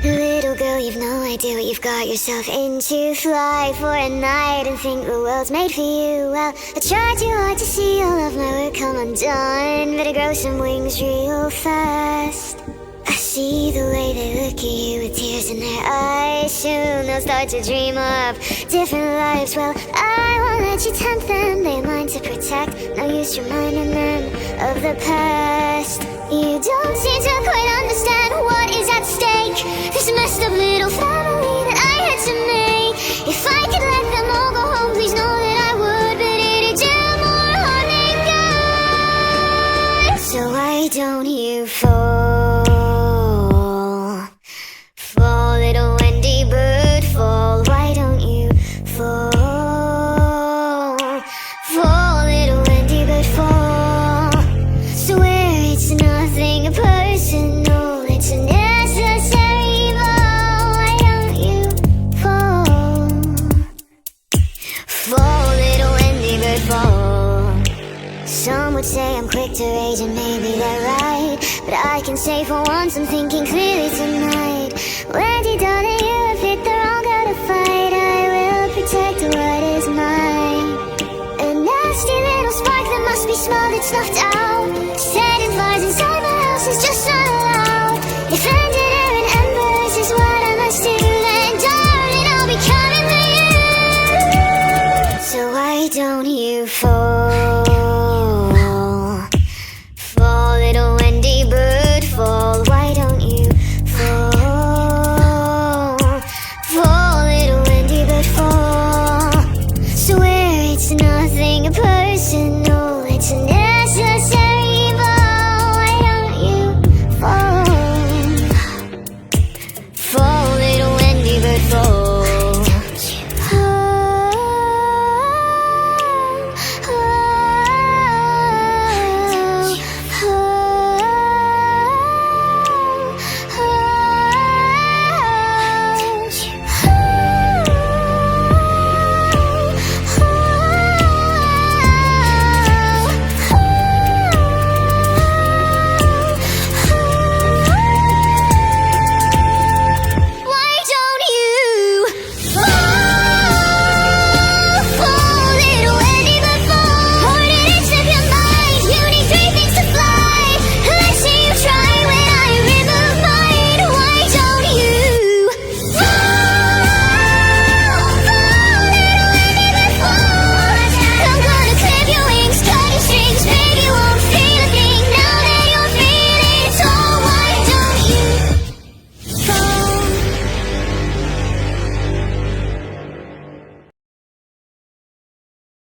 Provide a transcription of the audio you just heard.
Little girl, you've no idea what you've got yourself into. Fly for a night and think the world's made for you. Well, I tried too hard to see all of my work come undone. Better grow some wings real fast. I see the way they look at you with tears in their eyes. Soon they'll start to dream of different lives. Well, I won't let you tempt them, they're mine to protect. No use reminding them of the past. You don't seem to quite understand what is at stake. This messed up little family that I had to make. If I could let them all go home, please know that I would. But it'd do more harm than good. So why don't you fall? Fall, little Wendy bird, fall. Why don't you fall? Fall, little Wendy bird, fall. Swear it's nothing personal, it's a necessary evil. Why don't you fall? Fall, little Wendy bird, fall. Some would say I'm quick to rage, and maybe they're right, but I can say for once I'm thinking clearly tonight. Wendy, darling,